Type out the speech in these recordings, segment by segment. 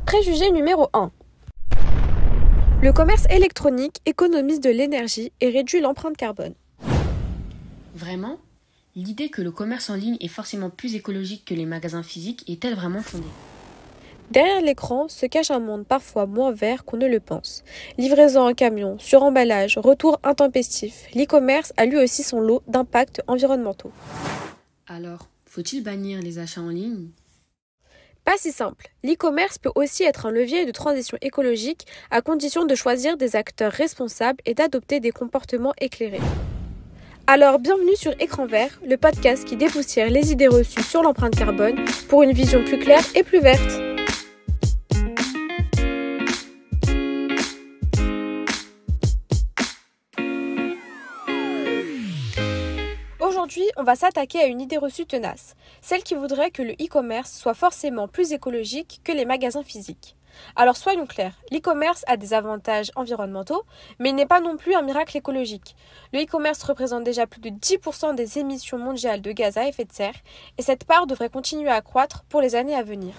Préjugé numéro 1. Le commerce électronique économise de l'énergie et réduit l'empreinte carbone. Vraiment ? L'idée que le commerce en ligne est forcément plus écologique que les magasins physiques est-elle vraiment fondée ? Derrière l'écran se cache un monde parfois moins vert qu'on ne le pense. Livraison en camion, suremballage, retour intempestif, l'e-commerce a lui aussi son lot d'impacts environnementaux. Alors, faut-il bannir les achats en ligne ? Pas si simple. L'e-commerce peut aussi être un levier de transition écologique à condition de choisir des acteurs responsables et d'adopter des comportements éclairés. Alors bienvenue sur Écran Vert, le podcast qui dépoussière les idées reçues sur l'empreinte carbone pour une vision plus claire et plus verte. Aujourd'hui, on va s'attaquer à une idée reçue tenace, celle qui voudrait que le e-commerce soit forcément plus écologique que les magasins physiques. Alors soyons clairs, l'e-commerce a des avantages environnementaux, mais il n'est pas non plus un miracle écologique. Le e-commerce représente déjà plus de 10% des émissions mondiales de gaz à effet de serre, et cette part devrait continuer à croître pour les années à venir.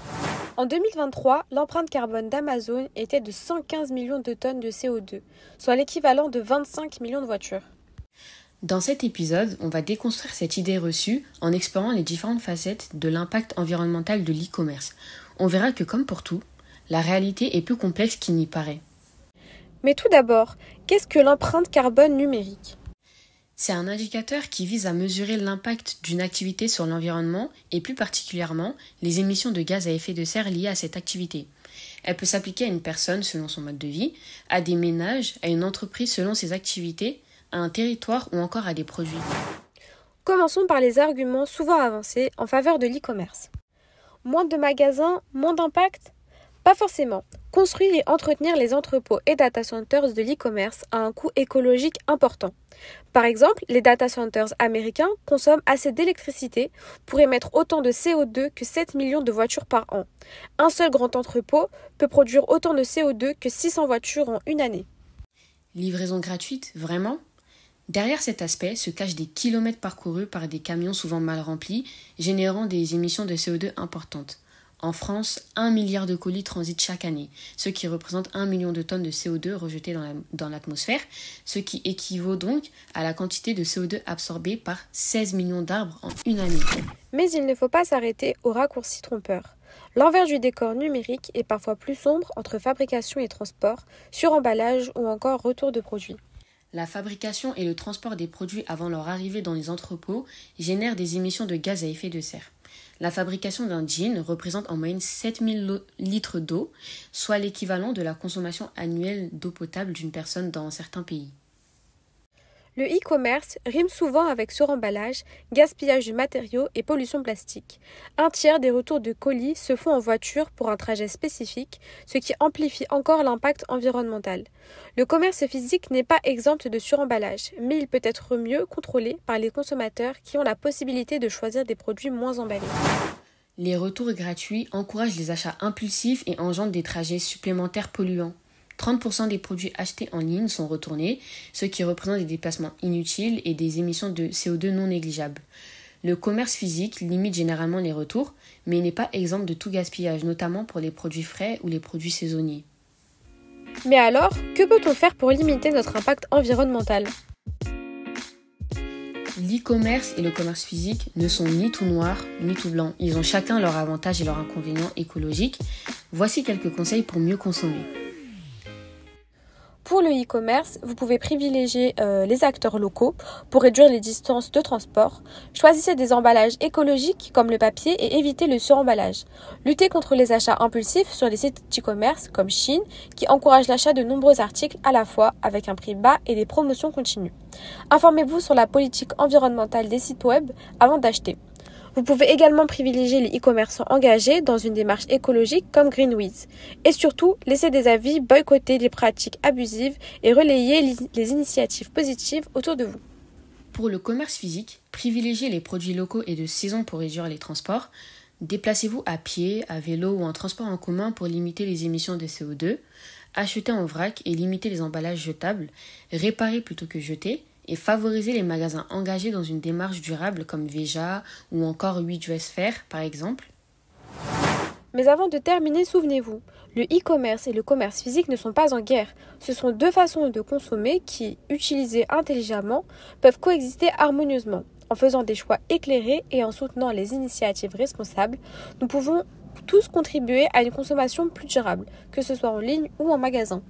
En 2023, l'empreinte carbone d'Amazon était de 115 millions de tonnes de CO2, soit l'équivalent de 25 millions de voitures. Dans cet épisode, on va déconstruire cette idée reçue en explorant les différentes facettes de l'impact environnemental de l'e-commerce. On verra que comme pour tout, la réalité est plus complexe qu'il n'y paraît. Mais tout d'abord, qu'est-ce que l'empreinte carbone numérique ? C'est un indicateur qui vise à mesurer l'impact d'une activité sur l'environnement et plus particulièrement les émissions de gaz à effet de serre liées à cette activité. Elle peut s'appliquer à une personne selon son mode de vie, à des ménages, à une entreprise selon ses activités, à un territoire ou encore à des produits. Commençons par les arguments souvent avancés en faveur de l'e-commerce. Moins de magasins, moins d'impact ? Pas forcément. Construire et entretenir les entrepôts et data centers de l'e-commerce a un coût écologique important. Par exemple, les data centers américains consomment assez d'électricité pour émettre autant de CO2 que 7 millions de voitures par an. Un seul grand entrepôt peut produire autant de CO2 que 600 voitures en une année. Livraison gratuite, vraiment ? Derrière cet aspect se cachent des kilomètres parcourus par des camions souvent mal remplis, générant des émissions de CO2 importantes. En France, 1 milliard de colis transitent chaque année, ce qui représente 1 million de tonnes de CO2 rejetées dans l'atmosphère, ce qui équivaut donc à la quantité de CO2 absorbée par 16 millions d'arbres en une année. Mais il ne faut pas s'arrêter aux raccourcis trompeurs. L'envers du décor numérique est parfois plus sombre entre fabrication et transport, suremballage ou encore retour de produits. La fabrication et le transport des produits avant leur arrivée dans les entrepôts génèrent des émissions de gaz à effet de serre. La fabrication d'un jean représente en moyenne 7000 litres d'eau, soit l'équivalent de la consommation annuelle d'eau potable d'une personne dans certains pays. Le e-commerce rime souvent avec suremballage, gaspillage de matériaux et pollution plastique. Un tiers des retours de colis se font en voiture pour un trajet spécifique, ce qui amplifie encore l'impact environnemental. Le commerce physique n'est pas exempt de suremballage, mais il peut être mieux contrôlé par les consommateurs qui ont la possibilité de choisir des produits moins emballés. Les retours gratuits encouragent les achats impulsifs et engendrent des trajets supplémentaires polluants. 30% des produits achetés en ligne sont retournés, ce qui représente des déplacements inutiles et des émissions de CO2 non négligeables. Le commerce physique limite généralement les retours, mais il n'est pas exempt de tout gaspillage, notamment pour les produits frais ou les produits saisonniers. Mais alors, que peut-on faire pour limiter notre impact environnemental ? L'e-commerce et le commerce physique ne sont ni tout noir ni tout blanc. Ils ont chacun leurs avantages et leurs inconvénients écologiques. Voici quelques conseils pour mieux consommer. Pour le e-commerce, vous pouvez privilégier les acteurs locaux pour réduire les distances de transport. Choisissez des emballages écologiques comme le papier et évitez le suremballage. Luttez contre les achats impulsifs sur les sites d'e-commerce comme Shein qui encouragent l'achat de nombreux articles à la fois avec un prix bas et des promotions continues. Informez-vous sur la politique environnementale des sites web avant d'acheter. Vous pouvez également privilégier les e-commerçants engagés dans une démarche écologique comme Greenwiz. Et surtout, laissez des avis, boycotter les pratiques abusives et relayer les initiatives positives autour de vous. Pour le commerce physique, privilégiez les produits locaux et de saison pour réduire les transports. Déplacez-vous à pied, à vélo ou en transport en commun pour limiter les émissions de CO2. Achetez en vrac et limitez les emballages jetables. Réparez plutôt que jeter. Et favoriser les magasins engagés dans une démarche durable comme Veja ou encore We Dress Fair par exemple. Mais avant de terminer, souvenez-vous, le e-commerce et le commerce physique ne sont pas en guerre. Ce sont deux façons de consommer qui, utilisées intelligemment, peuvent coexister harmonieusement. En faisant des choix éclairés et en soutenant les initiatives responsables, nous pouvons tous contribuer à une consommation plus durable, que ce soit en ligne ou en magasin.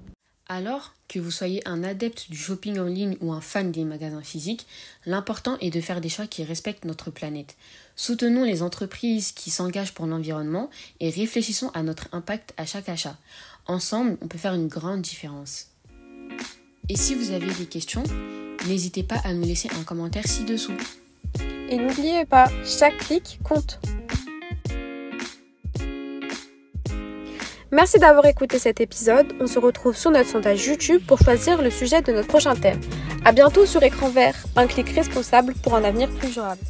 Alors que vous soyez un adepte du shopping en ligne ou un fan des magasins physiques, l'important est de faire des choix qui respectent notre planète. Soutenons les entreprises qui s'engagent pour l'environnement et réfléchissons à notre impact à chaque achat. Ensemble, on peut faire une grande différence. Et si vous avez des questions, n'hésitez pas à nous laisser un commentaire ci-dessous. Et n'oubliez pas, chaque clic compte. Merci d'avoir écouté cet épisode. On se retrouve sur notre sondage YouTube pour choisir le sujet de notre prochain thème. À bientôt sur Écran Vert, un clic responsable pour un avenir plus durable.